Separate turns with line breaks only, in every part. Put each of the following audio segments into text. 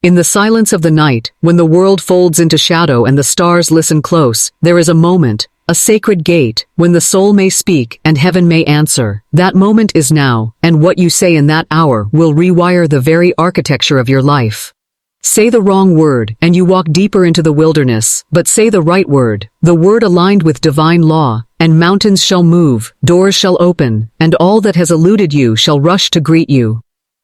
In the silence of the night, when the world folds into shadow and the stars listen close, there is a moment, a sacred gate, when the soul may speak and heaven may answer. That moment is now, and what you say in that hour will rewire the very architecture of your life. Say the wrong word, and you walk deeper into the wilderness, but say the right word, the word aligned with divine law, and mountains shall move, doors shall open, and all that has eluded you shall rush to greet you.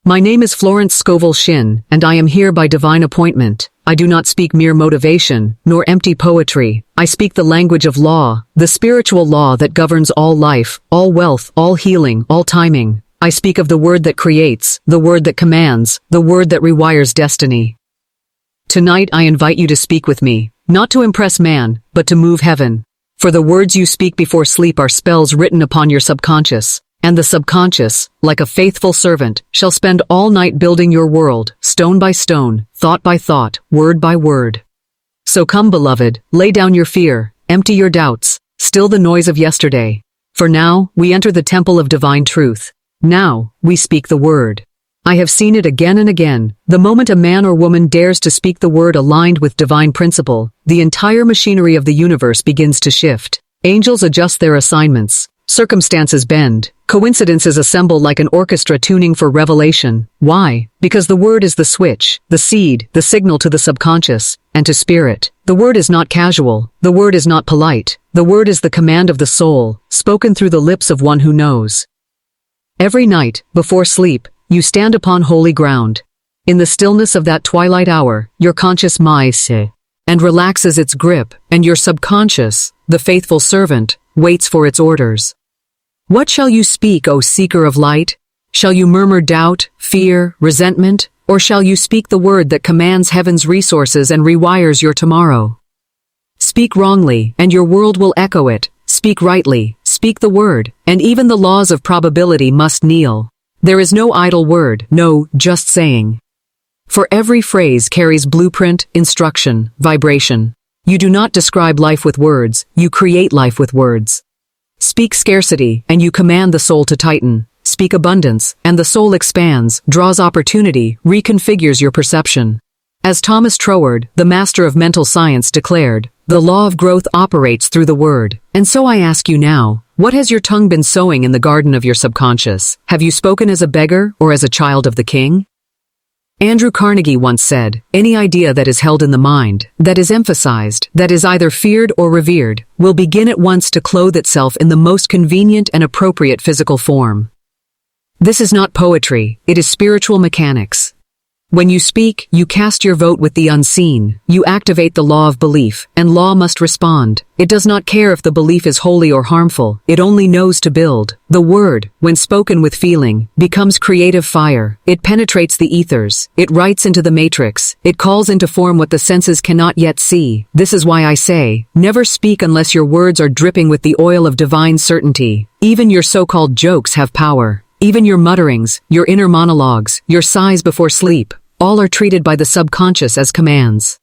My name is Florence Scovel Shinn, and I am here by divine appointment. I do not speak mere motivation, nor empty poetry. I speak the language of law, the spiritual law that governs all life, all wealth, all healing, all timing. I speak of the word that creates, the word that commands, the word that rewires destiny. Tonight I invite you to speak with me, not to impress man, but to move heaven. For the words you speak before sleep are spells written upon your subconscious. And the subconscious, like a faithful servant, shall spend all night building your world, stone by stone, thought by thought, word by word. So come, beloved, lay down your fear, empty your doubts, still the noise of yesterday. For now, we enter the temple of divine truth. Now, we speak the word. I have seen it again and again. The moment a man or woman dares to speak the word aligned with divine principle, the entire machinery of the universe begins to shift. Angels adjust their assignments. Circumstances bend. Coincidences assemble like an orchestra tuning for revelation. Why? Because the word is the switch, the seed, the signal to the subconscious, and to spirit. The word is not casual. The word is not polite. The word is the command of the soul, spoken through the lips of one who knows. Every night, before sleep, you stand upon holy ground. In the stillness of that twilight hour, your conscious mind and relaxes its grip, and your subconscious, the faithful servant, waits for its orders. What shall you speak, O seeker of light? Shall you murmur doubt, fear, resentment, or shall you speak the word that commands heaven's resources and rewires your tomorrow? Speak wrongly, and your world will echo it. Speak rightly, speak the word, and even the laws of probability must kneel. There is no idle word, no just saying. For every phrase carries blueprint, instruction, vibration. You do not describe life with words, you create life with words. Speak scarcity, and you command the soul to tighten. Speak abundance, and the soul expands, draws opportunity, reconfigures your perception. As Thomas Troward, the master of mental science, declared, the law of growth operates through the word. And so I ask you now, what has your tongue been sowing in the garden of your subconscious? Have you spoken as a beggar or as a child of the king? Andrew Carnegie once said, any idea that is held in the mind, that is emphasized, that is either feared or revered, will begin at once to clothe itself in the most convenient and appropriate physical form. This is not poetry, it is spiritual mechanics. When you speak, you cast your vote with the unseen, you activate the law of belief, and law must respond. It does not care if the belief is holy or harmful, it only knows to build. The word, when spoken with feeling, becomes creative fire. It penetrates the ethers, it writes into the matrix, it calls into form what the senses cannot yet see. This is why I say, never speak unless your words are dripping with the oil of divine certainty. Even your so-called jokes have power. Even your mutterings, your inner monologues, your sighs before sleep, all are treated by the subconscious as commands.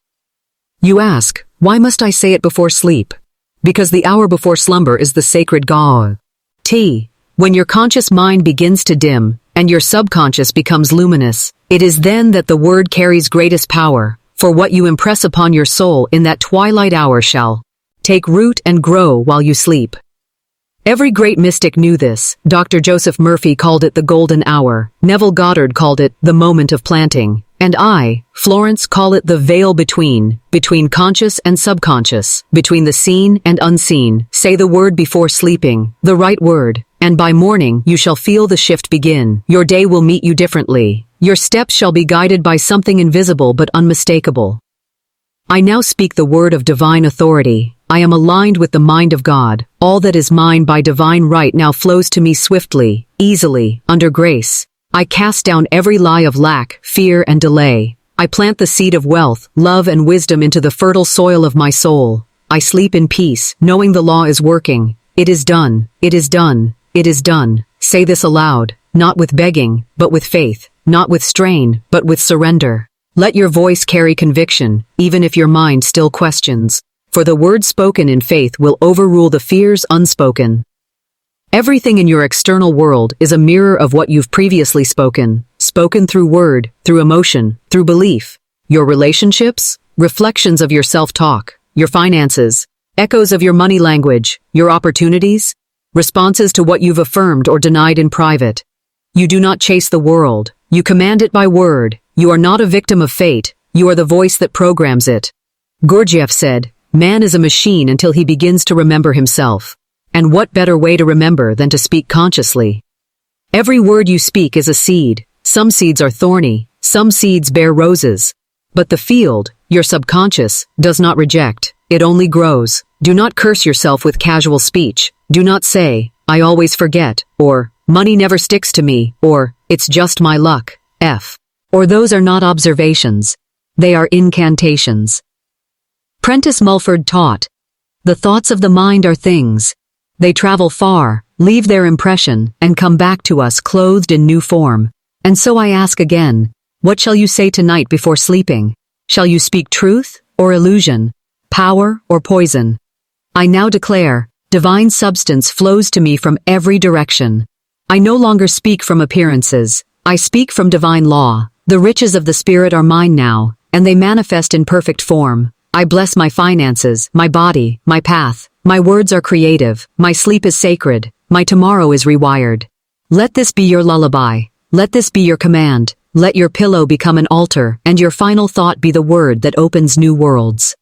You ask, why must I say it before sleep? Because the hour before slumber is the sacred Gaal. When your conscious mind begins to dim, and your subconscious becomes luminous, it is then that the word carries greatest power, for what you impress upon your soul in that twilight hour shall take root and grow while you sleep. Every great mystic knew this. Dr. Joseph Murphy called it the golden hour. Neville Goddard called it the moment of planting. And I, Florence, call it the veil between conscious and subconscious, between the seen and unseen. Say the word before sleeping, the right word, and by morning you shall feel the shift begin. Your day will meet you differently. Your steps shall be guided by something invisible but unmistakable. I now speak the word of divine authority. I am aligned with the mind of God. All that is mine by divine right now flows to me swiftly, easily, under grace. I cast down every lie of lack, fear, and delay. I plant the seed of wealth, love, and wisdom into the fertile soil of my soul. I sleep in peace, knowing the law is working. It is done. It is done. It is done. Say this aloud, not with begging, but with faith, not with strain, but with surrender. Let your voice carry conviction, even if your mind still questions. For the word spoken in faith will overrule the fears unspoken. Everything in your external world is a mirror of what you've previously spoken through word, through emotion, through belief. Your relationships? Reflections of your self-talk. Your finances? Echoes of your money language. Your opportunities? Responses to what you've affirmed or denied in private. You do not chase the world. You command it by word. You are not a victim of fate. You are the voice that programs it. Gurdjieff said, "Man is a machine until he begins to remember himself." And what better way to remember than to speak consciously? Every word you speak is a seed. Some seeds are thorny, some seeds bear roses. But the field, your subconscious, does not reject. It only grows. Do not curse yourself with casual speech. Do not say, "I always forget," or "Money never sticks to me," or "It's just my luck." Or those are not observations. They are incantations. Prentice Mulford taught, "The thoughts of the mind are things. They travel far, leave their impression, and come back to us clothed in new form. And so I ask again, what shall you say tonight before sleeping? Shall you speak truth or illusion, power or poison? I now declare, divine substance flows to me from every direction. I no longer speak from appearances. I speak from divine law. The riches of the Spirit are mine now, and they manifest in perfect form. I bless my finances, my body, my path. My words are creative. My sleep is sacred. My tomorrow is rewired. Let this be your lullaby. Let this be your command. Let your pillow become an altar, and your final thought be the word that opens new worlds.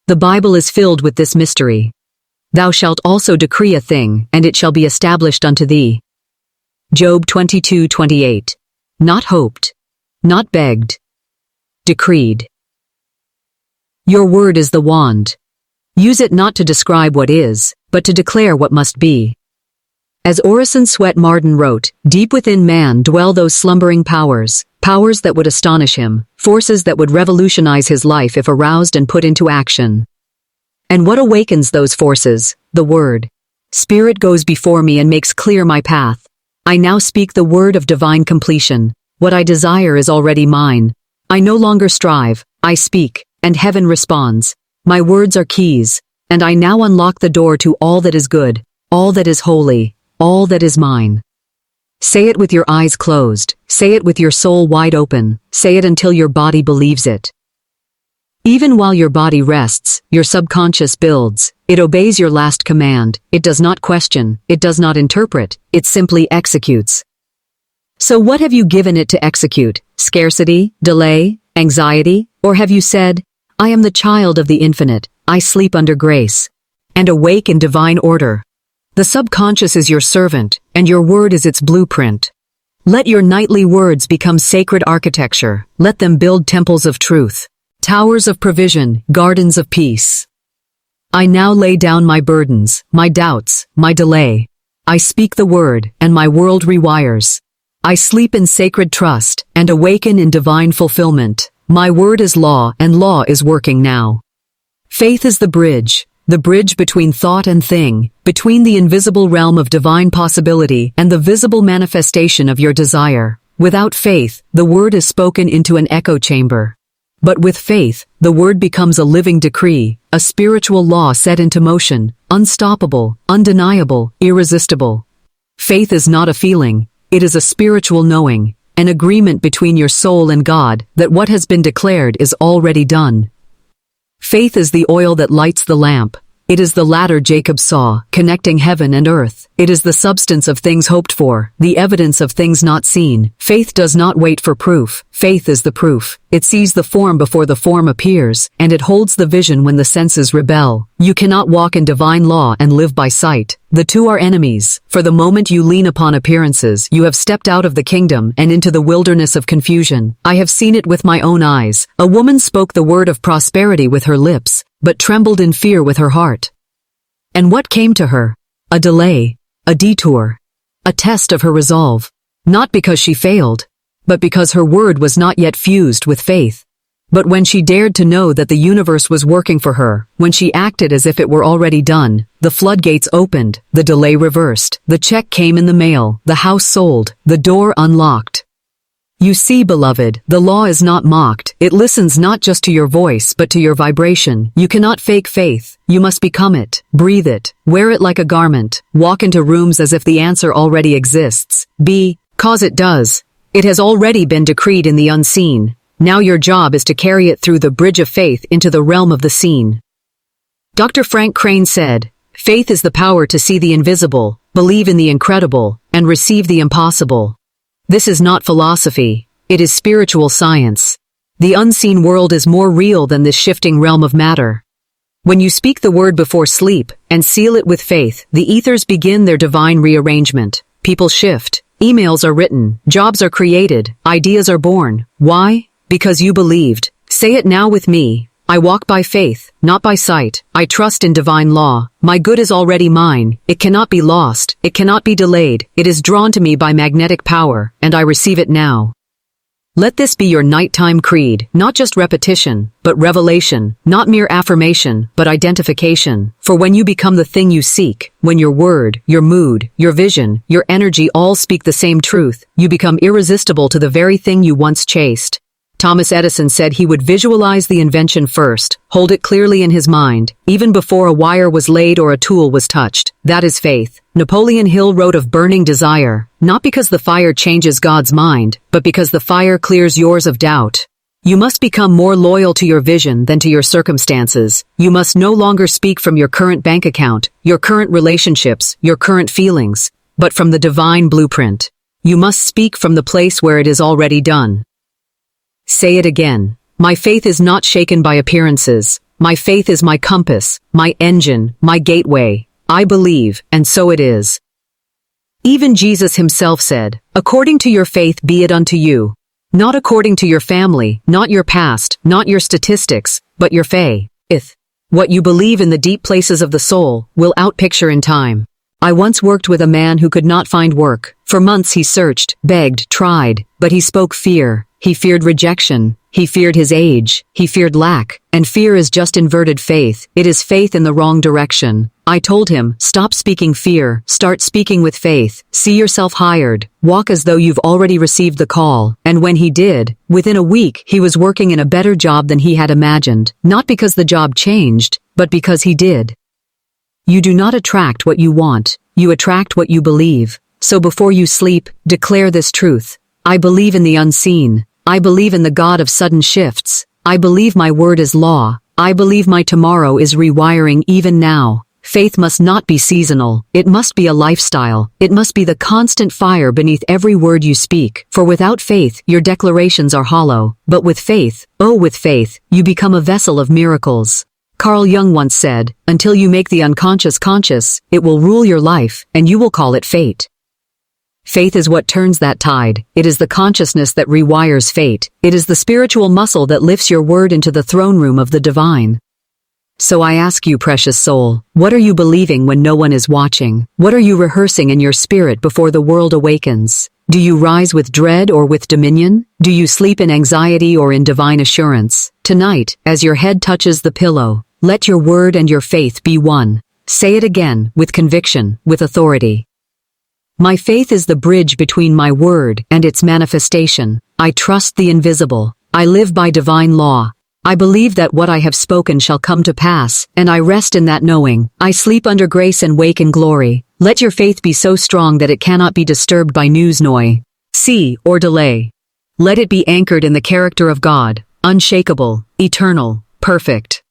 The Bible is filled with this mystery. Thou shalt also decree a thing, and it shall be established unto thee. Job 22:28. Not hoped. Not begged. Decreed. Your word is the wand. Use it not to describe what is, but to declare what must be. As Orison Swett Marden wrote, deep within man dwell those slumbering powers, powers that would astonish him, forces that would revolutionize his life if aroused and put into action. And what awakens those forces? The word. Spirit goes before me and makes clear my path. I now speak the word of divine completion. What I desire is already mine. I no longer strive, I speak, and heaven responds. My words are keys, and I now unlock the door to all that is good, all that is holy, all that is mine. Say it with your eyes closed, say it with your soul wide open, say it until your body believes it. Even while your body rests, your subconscious builds. It obeys your last command. It does not question, it does not interpret, it simply executes. So what have you given it to execute? Scarcity, delay, anxiety? Or have you said, I am the child of the infinite, I sleep under grace, and awake in divine order? The subconscious is your servant, and your word is its blueprint. Let your nightly words become sacred architecture. Let them build temples of truth, towers of provision, gardens of peace. I now lay down my burdens, my doubts, my delay. I speak the word, and my world rewires. I sleep in sacred trust, and awaken in divine fulfillment. My word is law, and law is working now. Faith is the bridge between thought and thing, between the invisible realm of divine possibility and the visible manifestation of your desire. Without faith, the word is spoken into an echo chamber. But with faith, the word becomes a living decree, a spiritual law set into motion, unstoppable, undeniable, irresistible. Faith is not a feeling, it is a spiritual knowing, an agreement between your soul and God that what has been declared is already done. Faith is the oil that lights the lamp. It is the ladder Jacob saw, connecting heaven and earth. It is the substance of things hoped for, the evidence of things not seen. Faith does not wait for proof. Faith is the proof. It sees the form before the form appears, and it holds the vision when the senses rebel. You cannot walk in divine law and live by sight. The two are enemies. For the moment you lean upon appearances, you have stepped out of the kingdom and into the wilderness of confusion. I have seen it with my own eyes. A woman spoke the word of prosperity with her lips, but trembled in fear with her heart. And what came to her? A delay, a detour, a test of her resolve. Not because she failed, but because her word was not yet fused with faith. But when she dared to know that the universe was working for her, when she acted as if it were already done, the floodgates opened, the delay reversed, the check came in the mail, the house sold, the door unlocked. You see, beloved, the law is not mocked. It listens not just to your voice but to your vibration. You cannot fake faith. You must become it, breathe it, wear it like a garment, walk into rooms as if the answer already exists. Cause it does. It has already been decreed in the unseen. Now your job is to carry it through the bridge of faith into the realm of the seen. Dr. Frank Crane said, "Faith is the power to see the invisible, believe in the incredible, and receive the impossible." This is not philosophy, it is spiritual science. The unseen world is more real than this shifting realm of matter. When you speak the word before sleep and seal it with faith, the ethers begin their divine rearrangement. People shift, emails are written, jobs are created, ideas are born. Why? Because you believed. Say it now with me. I walk by faith, not by sight. I trust in divine law. My good is already mine. It cannot be lost. It cannot be delayed. It is drawn to me by magnetic power, and I receive it now. Let this be your nighttime creed, not just repetition, but revelation, not mere affirmation, but identification. For when you become the thing you seek, when your word, your mood, your vision, your energy all speak the same truth, you become irresistible to the very thing you once chased. Thomas Edison said he would visualize the invention first, hold it clearly in his mind, even before a wire was laid or a tool was touched. That is faith. Napoleon Hill wrote of burning desire, not because the fire changes God's mind, but because the fire clears yours of doubt. You must become more loyal to your vision than to your circumstances. You must no longer speak from your current bank account, your current relationships, your current feelings, but from the divine blueprint. You must speak from the place where it is already done. Say it again. My faith is not shaken by appearances. My faith is my compass, my engine, my gateway. I believe, and so it is. Even Jesus himself said, "According to your faith be it unto you." Not according to your family, not your past, not your statistics, but your faith. What you believe in the deep places of the soul will outpicture in time. I once worked with a man who could not find work. For months he searched, begged, tried, but he spoke fear. He feared rejection. He feared his age. He feared lack. And fear is just inverted faith. It is faith in the wrong direction. I told him, stop speaking fear. Start speaking with faith. See yourself hired. Walk as though you've already received the call. And when he did, within a week, he was working in a better job than he had imagined. Not because the job changed, but because he did. You do not attract what you want. You attract what you believe. So before you sleep, declare this truth. I believe in the unseen. I believe in the God of sudden shifts. I believe my word is law. I believe my tomorrow is rewiring even now. Faith must not be seasonal. It must be a lifestyle. It must be the constant fire beneath every word you speak. For without faith, your declarations are hollow. But with faith, with faith, you become a vessel of miracles. Carl Jung once said, until you make the unconscious conscious, it will rule your life, and you will call it fate. Faith is what turns that tide. It is the consciousness that rewires fate. It is the spiritual muscle that lifts your word into the throne room of the divine. So I ask you, precious soul, what are you believing when no one is watching? What are you rehearsing in your spirit before the world awakens? Do you rise with dread or with dominion? Do you sleep in anxiety or in divine assurance? Tonight, as your head touches the pillow, let your word and your faith be one. Say it again, with conviction, with authority. My faith is the bridge between my word and its manifestation. I trust the invisible. I live by divine law. I believe that what I have spoken shall come to pass, and I rest in that knowing. I sleep under grace and wake in glory. Let your faith be so strong that it cannot be disturbed by news noise, or delay. Let it be anchored in the character of God, unshakable, eternal, perfect.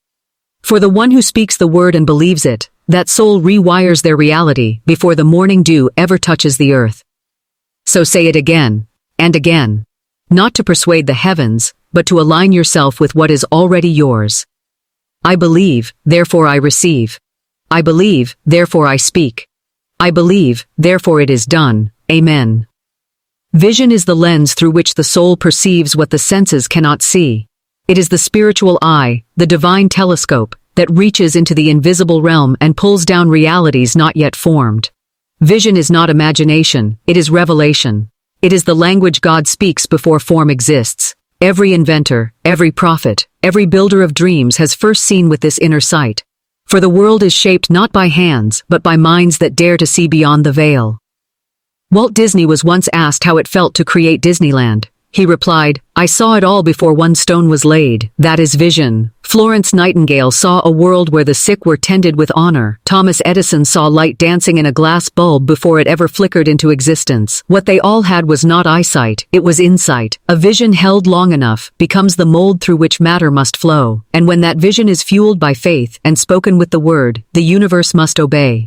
For the one who speaks the word and believes it, that soul rewires their reality before the morning dew ever touches the earth. So say it again, and again. Not to persuade the heavens, but to align yourself with what is already yours. I believe, therefore I receive. I believe, therefore I speak. I believe, therefore it is done. Amen. Vision is the lens through which the soul perceives what the senses cannot see. It is the spiritual eye, the divine telescope, that reaches into the invisible realm and pulls down realities not yet formed. Vision is not imagination, it is revelation. It is the language God speaks before form exists. Every inventor, every prophet, every builder of dreams has first seen with this inner sight. For the world is shaped not by hands, but by minds that dare to see beyond the veil. Walt Disney was once asked how it felt to create Disneyland. He replied, I saw it all before one stone was laid. That is vision. Florence Nightingale saw a world where the sick were tended with honor. Thomas Edison saw light dancing in a glass bulb before it ever flickered into existence. What they all had was not eyesight, it was insight. A vision held long enough becomes the mold through which matter must flow. And when that vision is fueled by faith and spoken with the word, the universe must obey.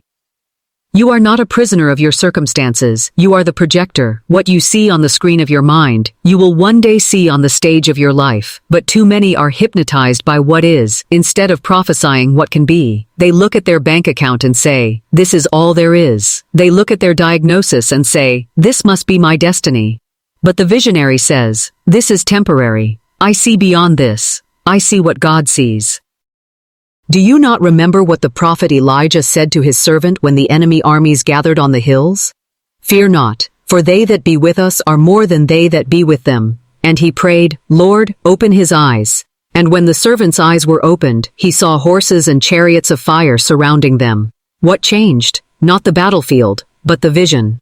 You are not a prisoner of your circumstances, you are the projector. What you see on the screen of your mind, you will one day see on the stage of your life. But too many are hypnotized by what is, instead of prophesying what can be. They look at their bank account and say, this is all there is. They look at their diagnosis and say, this must be my destiny. But the visionary says, this is temporary. I see beyond this. I see what God sees. Do you not remember what the prophet Elijah said to his servant when the enemy armies gathered on the hills? Fear not, for they that be with us are more than they that be with them. And he prayed, Lord, open his eyes. And when the servant's eyes were opened, he saw horses and chariots of fire surrounding them. What changed? Not the battlefield, but the vision.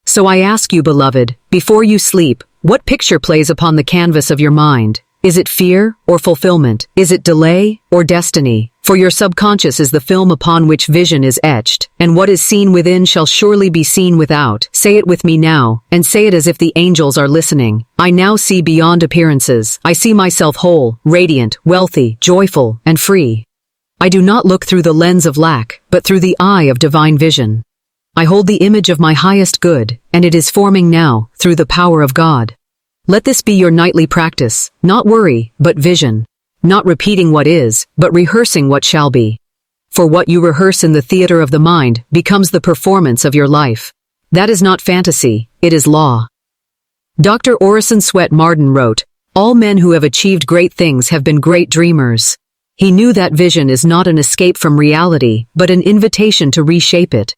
So I ask you, beloved, before you sleep, what picture plays upon the canvas of your mind? Is it fear or fulfillment? Is it delay or destiny? For your subconscious is the film upon which vision is etched, and what is seen within shall surely be seen without. Say it with me now, and say it as if the angels are listening. I now see beyond appearances. I see myself whole, radiant, wealthy, joyful, and free. I do not look through the lens of lack, but through the eye of divine vision. I hold the image of my highest good, and it is forming now, through the power of God. Let this be your nightly practice, not worry, but vision. Not repeating what is, but rehearsing what shall be. For what you rehearse in the theater of the mind becomes the performance of your life. That is not fantasy, it is law. Dr. Orison Swett Marden wrote, all men who have achieved great things have been great dreamers. He knew that vision is not an escape from reality, but an invitation to reshape it.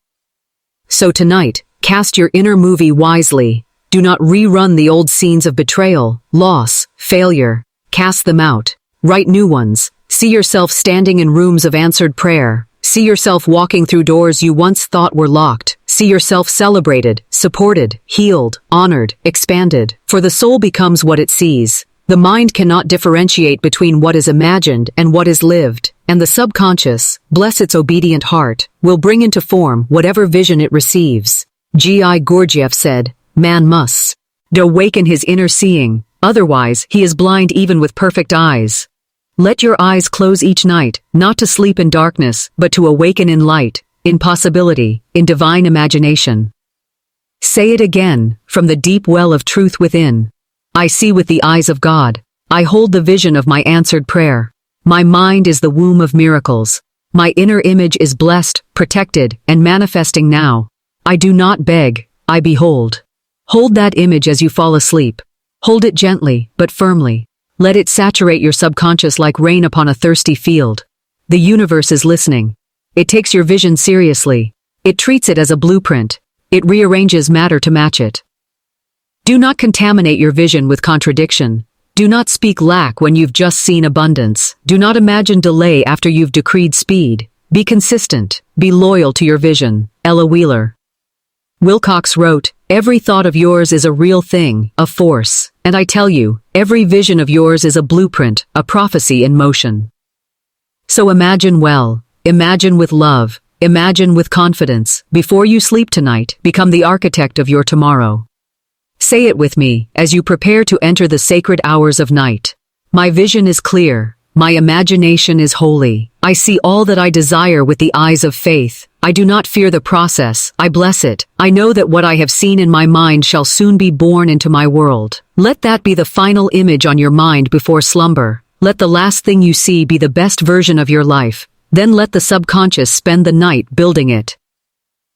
So tonight, cast your inner movie wisely. Do not rerun the old scenes of betrayal, loss, failure. Cast them out. Write new ones. See yourself standing in rooms of answered prayer. See yourself walking through doors you once thought were locked. See yourself celebrated, supported, healed, honored, expanded. For the soul becomes what it sees. The mind cannot differentiate between what is imagined and what is lived. And the subconscious, bless its obedient heart, will bring into form whatever vision it receives. G.I. Gurdjieff said, man must awaken his inner seeing. Otherwise, he is blind even with perfect eyes. Let your eyes close each night, not to sleep in darkness, but to awaken in light, in possibility, in divine imagination. Say it again, from the deep well of truth within. I see with the eyes of God. I hold the vision of my answered prayer. My mind is the womb of miracles. My inner image is blessed, protected, and manifesting now. I do not beg, I behold. Hold that image as you fall asleep. Hold it gently, but firmly. Let it saturate your subconscious like rain upon a thirsty field. The universe is listening. It takes your vision seriously. It treats it as a blueprint. It rearranges matter to match it. Do not contaminate your vision with contradiction. Do not speak lack when you've just seen abundance. Do not imagine delay after you've decreed speed. Be consistent. Be loyal to your vision. Ella Wheeler. Wilcox wrote, every thought of yours is a real thing, a force. And I tell you, every vision of yours is a blueprint, a prophecy in motion. So imagine well, imagine with love, imagine with confidence. Before you sleep tonight, become the architect of your tomorrow. Say it with me, as you prepare to enter the sacred hours of night. My vision is clear. My imagination is holy. I see all that I desire with the eyes of faith. I do not fear the process, I bless it. I know that what I have seen in my mind shall soon be born into my world. Let that be the final image on your mind before slumber. Let the last thing you see be the best version of your life. Then let the subconscious spend the night building it.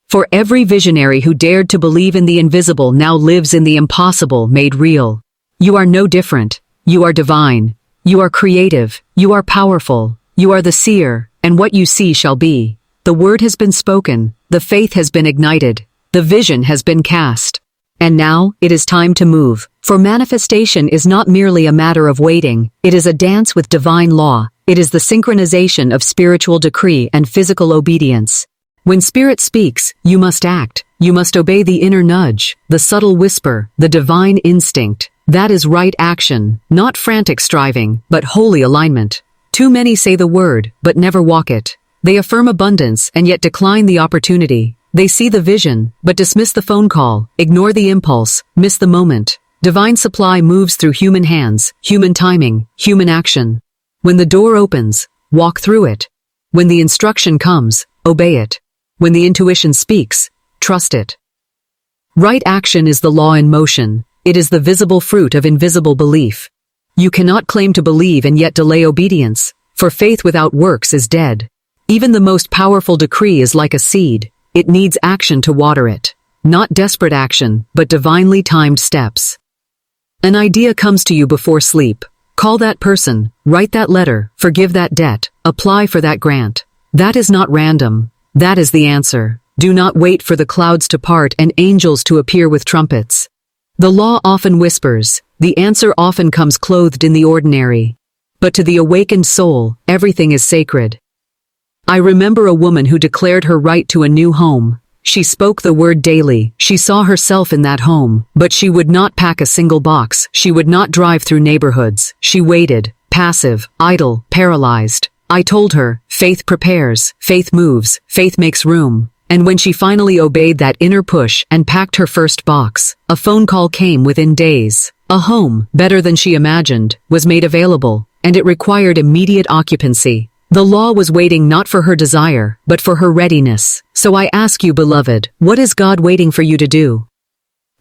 For every visionary who dared to believe in the invisible now lives in the impossible made real. You are no different. You are divine. You are creative. You are powerful. You are the seer, and what you see shall be. The word has been spoken, the faith has been ignited, the vision has been cast. And now, it is time to move, for manifestation is not merely a matter of waiting, it is a dance with divine law, it is the synchronization of spiritual decree and physical obedience. When spirit speaks, you must act, you must obey the inner nudge, the subtle whisper, the divine instinct. That is right action, not frantic striving, but holy alignment. Too many say the word, but never walk it. They affirm abundance and yet decline the opportunity. They see the vision, but dismiss the phone call, ignore the impulse, miss the moment. Divine supply moves through human hands, human timing, human action. When the door opens, walk through it. When the instruction comes, obey it. When the intuition speaks, trust it. Right action is the law in motion. It is the visible fruit of invisible belief. You cannot claim to believe and yet delay obedience, for faith without works is dead. Even the most powerful decree is like a seed. It needs action to water it. Not desperate action, but divinely timed steps. An idea comes to you before sleep. Call that person, write that letter, forgive that debt, apply for that grant. That is not random. That is the answer. Do not wait for the clouds to part and angels to appear with trumpets. The law often whispers. The answer often comes clothed in the ordinary. But to the awakened soul, everything is sacred. I remember a woman who declared her right to a new home. She spoke the word daily. She saw herself in that home, but she would not pack a single box. She would not drive through neighborhoods. She waited, passive, idle, paralyzed. I told her, faith prepares, faith moves, faith makes room. And when she finally obeyed that inner push and packed her first box, a phone call came within days. A home, better than she imagined, was made available, and it required immediate occupancy. The law was waiting not for her desire, but for her readiness. So I ask you, beloved, what is God waiting for you to do?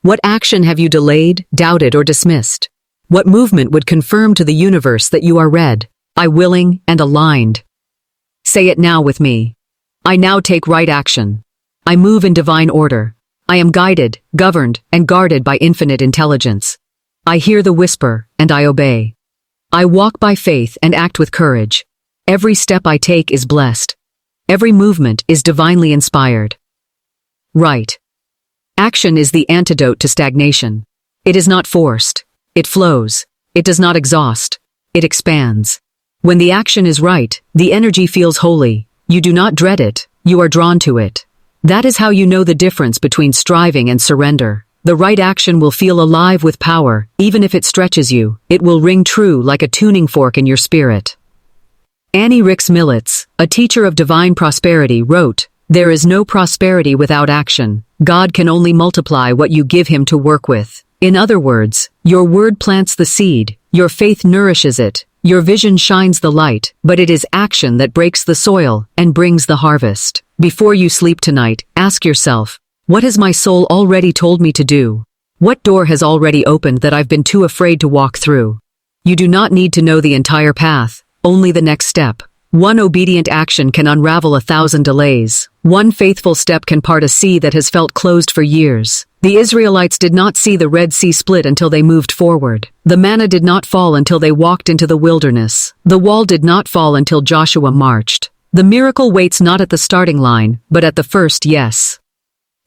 What action have you delayed, doubted, or dismissed? What movement would confirm to the universe that you are read, willing, and aligned? Say it now with me. I now take right action. I move in divine order. I am guided, governed, and guarded by infinite intelligence. I hear the whisper, and I obey. I walk by faith and act with courage. Every step I take is blessed. Every movement is divinely inspired. Right. Action is the antidote to stagnation. It is not forced. It flows. It does not exhaust. It expands. When the action is right, the energy feels holy. You do not dread it, you are drawn to it. That is how you know the difference between striving and surrender. The right action will feel alive with power, even if it stretches you. It will ring true like a tuning fork in your spirit. Annie Ricks Millets, a teacher of divine prosperity, wrote, "There is no prosperity without action. God can only multiply what you give him to work with." In other words, your word plants the seed, your faith nourishes it, your vision shines the light, but it is action that breaks the soil and brings the harvest. Before you sleep tonight, ask yourself, what has my soul already told me to do? What door has already opened that I've been too afraid to walk through? You do not need to know the entire path, only the next step. One obedient action can unravel 1,000 delays. One faithful step can part a sea that has felt closed for years. The Israelites did not see the Red Sea split until they moved forward. The manna did not fall until they walked into the wilderness. The wall did not fall until Joshua marched. The miracle waits not at the starting line, but at the first yes.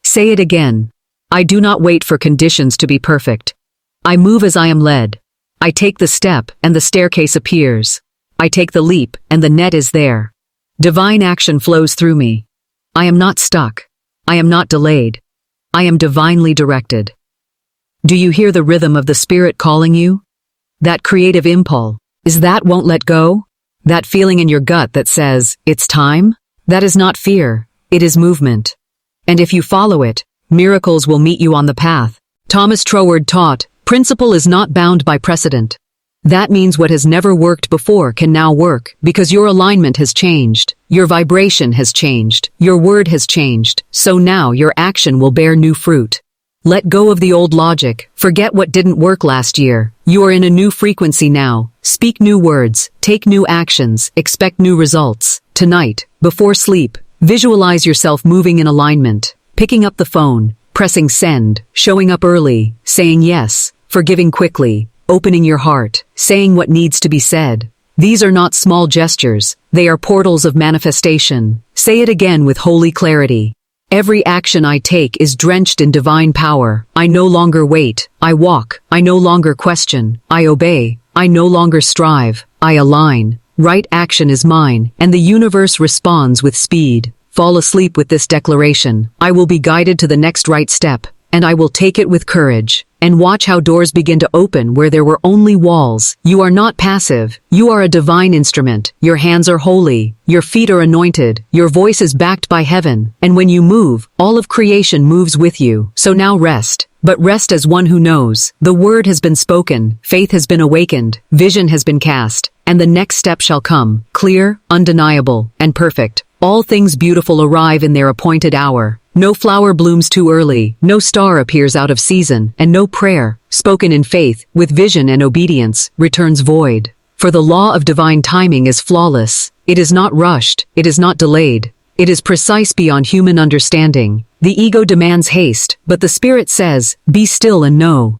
Say it again. I do not wait for conditions to be perfect. I move as I am led. I take the step, and the staircase appears. I take the leap, and the net is there. Divine action flows through me. I am not stuck. I am not delayed. I am divinely directed. Do you hear the rhythm of the Spirit calling you? That creative impulse, is that won't let go? That feeling in your gut that says, it's time? That is not fear, it is movement. And if you follow it, miracles will meet you on the path. Thomas Troward taught, principle is not bound by precedent. That means what has never worked before can now work, because your alignment has changed, your vibration has changed, your word has changed, so now your action will bear new fruit. Let go of the old logic, forget what didn't work last year. You are in a new frequency now. Speak new words, take new actions, expect new results. Tonight, before sleep, visualize yourself moving in alignment, picking up the phone, pressing send, showing up early, saying yes, forgiving quickly, opening your heart, saying what needs to be said. These are not small gestures, they are portals of manifestation. Say it again with holy clarity. Every action I take is drenched in divine power. I no longer wait, I walk. I no longer question, I obey. I no longer strive, I align. Right action is mine, and the universe responds with speed. Fall asleep with this declaration. I will be guided to the next right step, and I will take it with courage. and watch how doors begin to open where there were only walls. You are not passive. You are a divine instrument. Your hands are holy. Your feet are anointed. Your voice is backed by heaven. And when you move, all of creation moves with you. So now rest. But rest as one who knows. The word has been spoken. Faith has been awakened. Vision has been cast. And the next step shall come. Clear, undeniable, and perfect. All things beautiful arrive in their appointed hour. No flower blooms too early, no star appears out of season, and no prayer, spoken in faith, with vision and obedience, returns void. For the law of divine timing is flawless. It is not rushed, it is not delayed. It is precise beyond human understanding. The ego demands haste, but the spirit says, be still and know.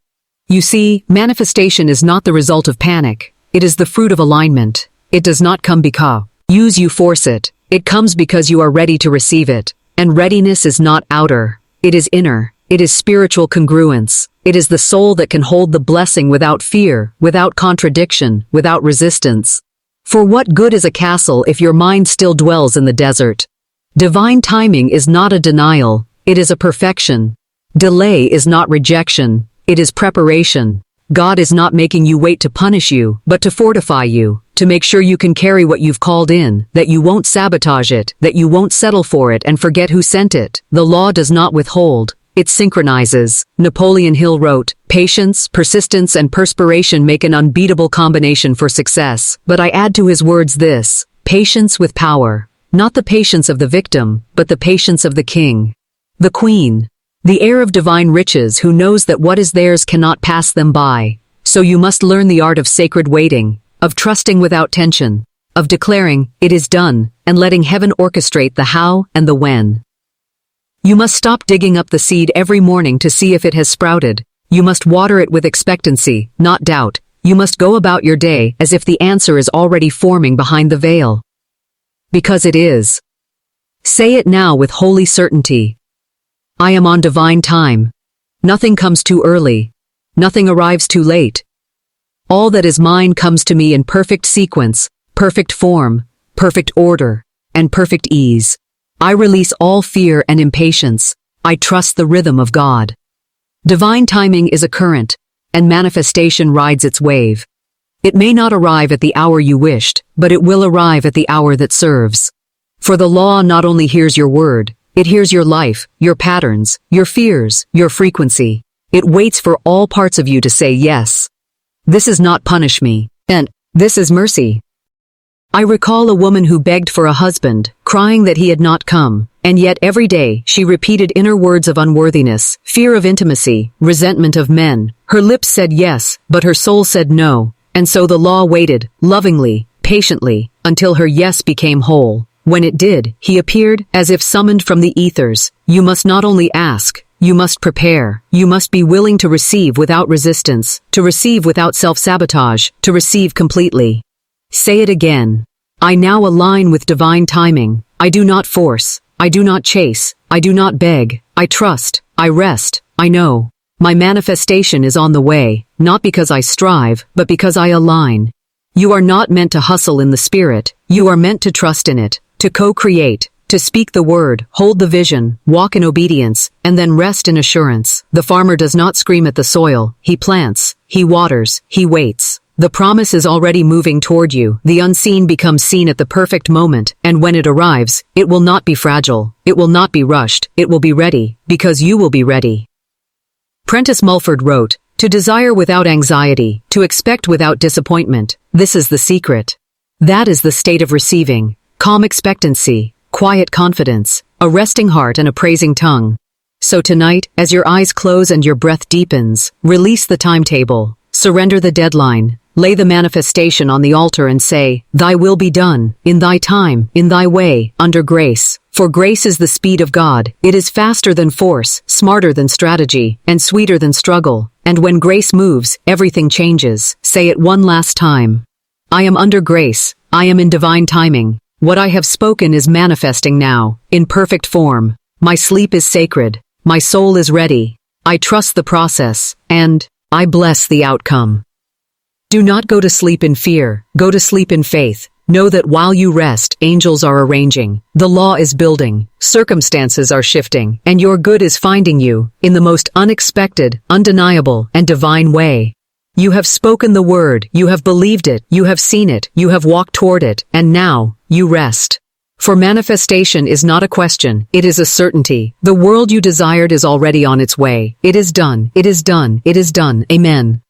You see, manifestation is not the result of panic. It is the fruit of alignment. It does not come because you force it. It comes because you are ready to receive it. And readiness is not outer. It is inner. It is spiritual congruence. It is the soul that can hold the blessing without fear, without contradiction, without resistance. For what good is a castle if your mind still dwells in the desert? Divine timing is not a denial. It is a perfection. Delay is not rejection. It is preparation. God is not making you wait to punish you, but to fortify you, to make sure you can carry what you've called in, that you won't sabotage it, that you won't settle for it and forget who sent it. The law does not withhold, it synchronizes. Napoleon Hill wrote, patience, persistence, and perspiration make an unbeatable combination for success. But I add to his words this, patience with power. Not the patience of the victim, but the patience of the king. The queen. The heir of divine riches who knows that what is theirs cannot pass them by. So you must learn the art of sacred waiting, of trusting without tension, of declaring, it is done, and letting heaven orchestrate the how and the when. You must stop digging up the seed every morning to see if it has sprouted. You must water it with expectancy, not doubt. You must go about your day as if the answer is already forming behind the veil. Because it is. Say it now with holy certainty. I am on divine time. Nothing comes too early. Nothing arrives too late. All that is mine comes to me in perfect sequence, perfect form, perfect order, and perfect ease. I release all fear and impatience. I trust the rhythm of God. Divine timing is a current, and manifestation rides its wave. It may not arrive at the hour you wished, but it will arrive at the hour that serves. For the law not only hears your word, it hears your life, your patterns, your fears, your frequency. It waits for all parts of you to say yes. This is not punish me, and this is mercy. I recall a woman who begged for a husband, crying that he had not come, and yet every day she repeated inner words of unworthiness, fear of intimacy, resentment of men. Her lips said yes, but her soul said no, and so the law waited, lovingly, patiently, until her yes became whole. When it did, he appeared, as if summoned from the ethers. You must not only ask, you must prepare. You must be willing to receive without resistance, to receive without self-sabotage, to receive completely. Say it again. I now align with divine timing. I do not force. I do not chase. I do not beg. I trust. I rest. I know. My manifestation is on the way, not because I strive, but because I align. You are not meant to hustle in the spirit. You are meant to trust in it. To co-create, to speak the word, hold the vision, walk in obedience, and then rest in assurance. The farmer does not scream at the soil. He plants, he waters, he waits. The promise is already moving toward you. The unseen becomes seen at the perfect moment, and when it arrives, it will not be fragile. It will not be rushed. It will be ready, because you will be ready. Prentice Mulford wrote, to desire without anxiety, to expect without disappointment. This is the secret. That is the state of receiving. Calm expectancy, quiet confidence, a resting heart and a praising tongue. So tonight, as your eyes close and your breath deepens, release the timetable, surrender the deadline, lay the manifestation on the altar and say, Thy will be done, in Thy time, in Thy way, under grace. For grace is the speed of God. It is faster than force, smarter than strategy, and sweeter than struggle. And when grace moves, everything changes. Say it one last time. I am under grace. I am in divine timing. What I have spoken is manifesting now, in perfect form. My sleep is sacred. My soul is ready. I trust the process, and I bless the outcome. Do not go to sleep in fear. Go to sleep in faith. Know that while you rest, angels are arranging. The law is building, circumstances are shifting, and your good is finding you, in the most unexpected, undeniable, and divine way. You have spoken the word, you have believed it, you have seen it, you have walked toward it, and now, you rest. For manifestation is not a question, it is a certainty. The world you desired is already on its way. It is done, it is done, it is done. Amen.